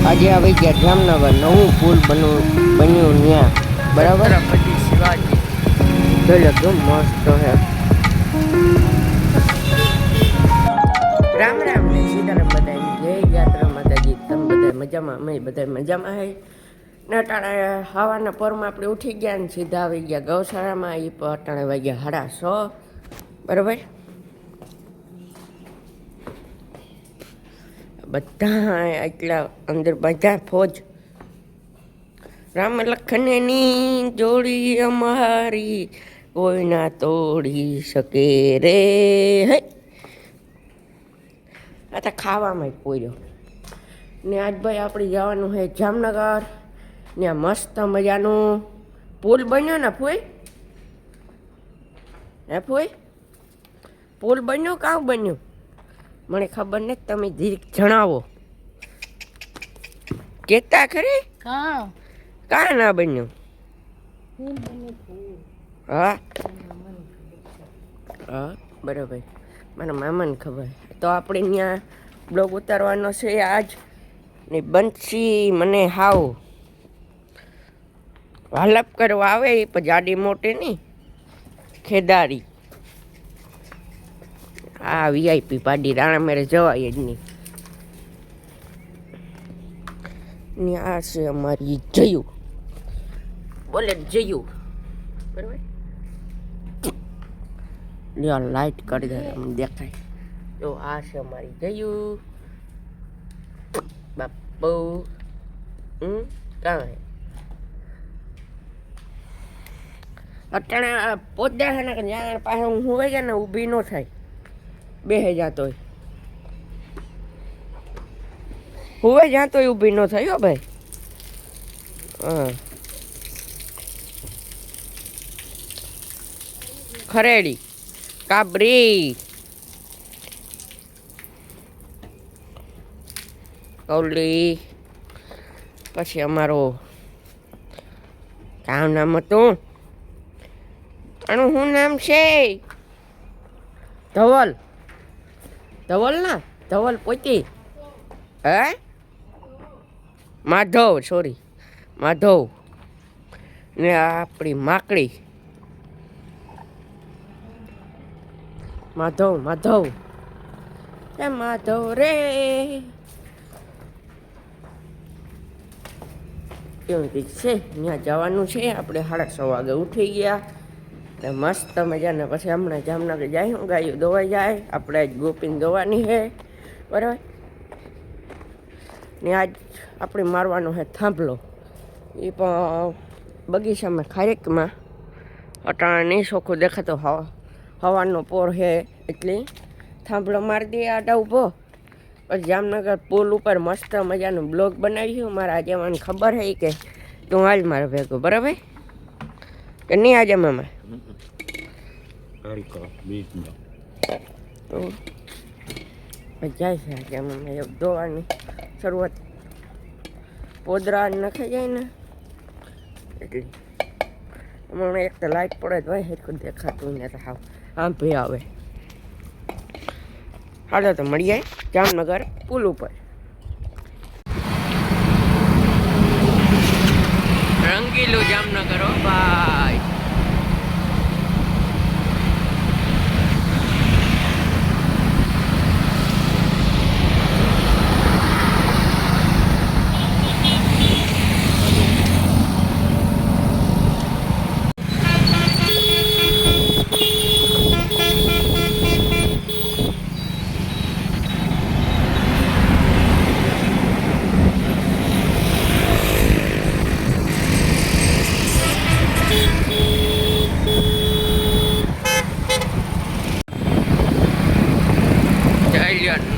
આજે આવી ગયા જામનગર નવું પુલ બન્યું ત્યાં બરાબર પછી શિવાજી જોઈ એકદમ મસ્ત હે. રામ રામ ને સીતારામ બધા જય યાત્રા માતાજી. તમે બધા મજામાં? અમે બધા મજામાં હે ને. અટાણે હવાના પોરમાં આપણે ઉઠી ગયા ને સીધા આવી ગયા ગૌશાળામાં. એ અટાણે વાગ્યા 6:30 બરાબર. બધા એટલા અંદર બધા ફોજ. રામ લખનની જોડી અમારી કોઈ ના તોડી શકે રે. હે આ તો ખાવામાં જ પોર્યો ને. આજ ભાઈ આપણે જવાનું છે જામનગર. ત્યાં મસ્ત મજાનું પુલ બન્યો ને ફોઈ. હે ફોઈ, પુલ બન્યો કાં બન્યું મને ખબર નથી. તમે ધીરે જણાવો. કેતા ખરી કાં ના બન્યું? હા હા બરાબર, મારા મામાને ખબર. તો આપણે ત્યાં બ્લોગ ઉતારવાનો છે આજ ને. બંસી મને હાવ હાલપ કરવા આવે એ પણ જાડી મોટી નહીં, ખેદારી. આ વીઆઈપી પાડી રાણા મેરે જવાય જ નહીં. ને આ છે અમારી જયું, બોલે જયું બરાબર. લ્યો લાઈટ કરી દે દેખાય. તો આ છે અમારી જયું બાપુ. કાં અટાણે પોદા છે ને કે જ્યાં પાસે હું હોય ગયા ને ઊભી ન થાય, બેહે જાતો હોય. હુવે જ્યાં તો ઊભી ન થાય હો ભાઈ. હા ખરેડી કાબરી કૌલી. પછી અમારો કામ નામ હતું, આનું શું નામ છે? ધવલ. ધવલ ના ધવલ પોતી. હે માધવ, સોરી માધવ. ને આપણી માકડી માધવ. માધવ એ માધવ રે. એવું કંઈક છે. ત્યાં જવાનું છે આપણે. 6:30 વાગે ઉઠી ગયા ને મસ્ત મજાને. પછી હમણાં જામનગર જાય, હું ગાયું દોવાઈ જાય. આપણે આજ ગોપીને દોવાની છે બરાબર. ને આજ આપણે મારવાનો છે થાંભલો. એ પણ બગીચામાં ખારેકમાં. અટાણા નહીં ચોખ્ખું દેખાતો, હવાનો પોર છે એટલે થાંભલો મારી દે આડા ઊભો. પછી જામનગર પુલ ઉપર મસ્ત મજાનું બ્લોગ બનાવ્યું. મારા આજે મને ખબર છે કે તું હાલ મારે ભેગો બરાબર કે નહીં આજે મામા? જાય છે આજે મામા એક ધોવાની શરૂઆત. પોદરા નખાઈ જાય ને એટલે હમણાં એક તો લાઈટ પડે તો ભાઈ હેરખું દેખાતું ને. તો હાવ આમ ભી આવે. હાલો તો મળીએ જામનગર પુલ ઉપર. રંગીલું જામનગર હો ભાઈ.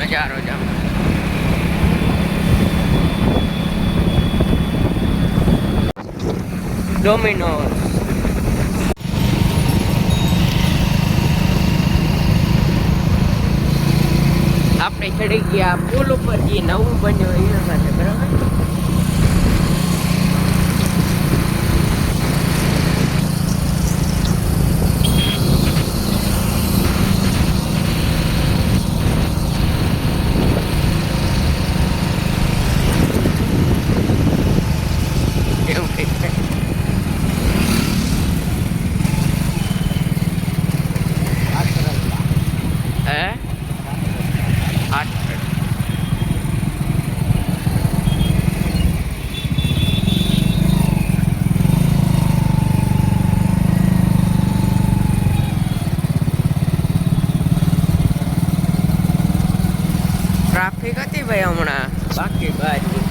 નજારો જામ ડોમિનોઝ. આપણે ચડી ગયા પુલ ઉપર. જે નવું બન્યું એના સાથે બરાબર. બારી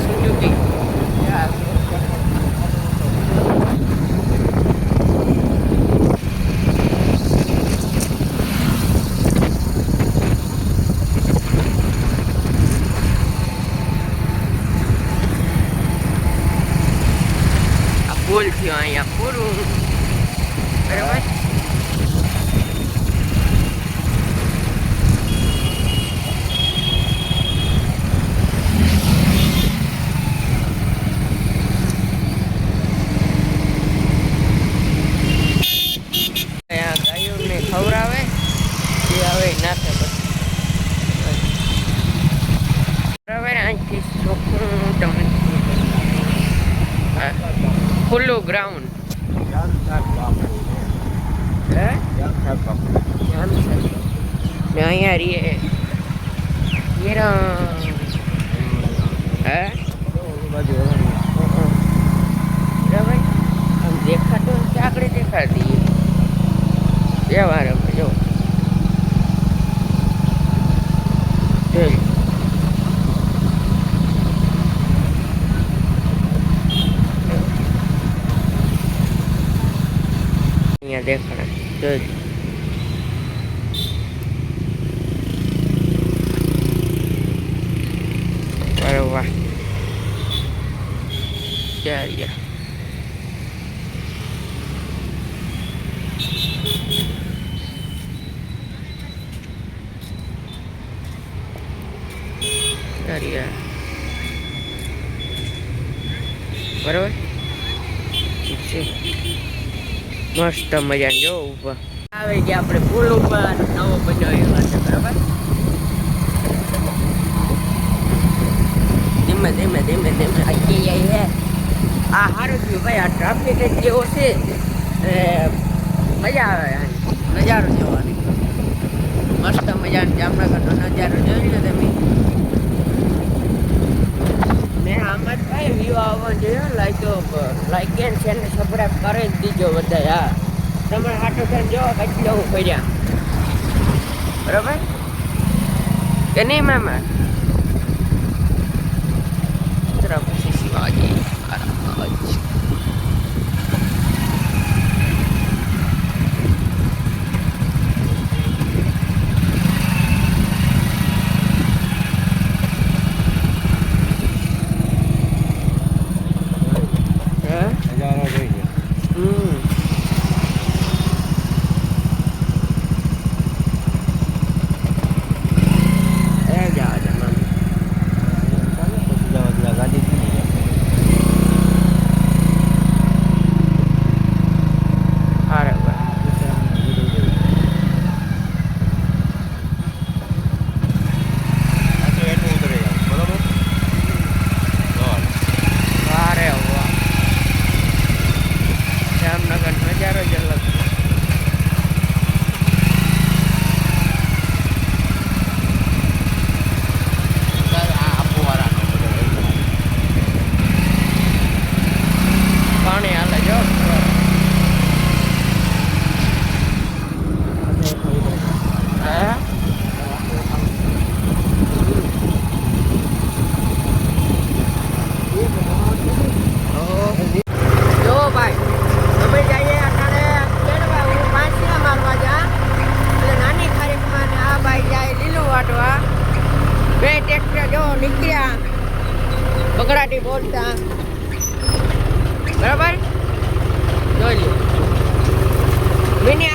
સુઝુકી પુલ થયો અહીંયા પૂરું બરાબર. ગાયોને ખવડાવે એ હવે નાખે બરાબર. અહીંથી ચોખ્ખું તમને ખુલ્લું ગ્રાઉન્ડ ને અહીંયા રીએ હે બરાબર. આમ દેખાતું આગળ દેખાતી વ્યવહાર અમે જો અહીંયા દેખાડે જોઈ અરે વાહ ક્યાં બરાબર મસ્ત મજા જો ઉપર આવે કે આપણે પુલ ઉપર નવો બનાવ્યો છે બરાબર. ધીમે ધીમે ધીમે ધીમે આવી હે આ સારું થયું ભાઈ. આ ટ્રાફિક જેવો છે મજા આવે નજારો જોવાની મસ્ત મજાનો જામનગરનો નજારો જોઈ લો તમે. ને આમાં જ ભાઈ વ્યૂ આવવા જોઈએ લાઈક એન્ડ ચેનલ સબસ્ક્રાઈબ કરી જ દીજો બધા. હા તમારે આટો થઈને જો કેટલો હું કર્યા બરાબર કે નહીં મામા. પછી શિવાજી નીકળ્યા બગડાટી બોલતા બરાબર જોઈ લો મિની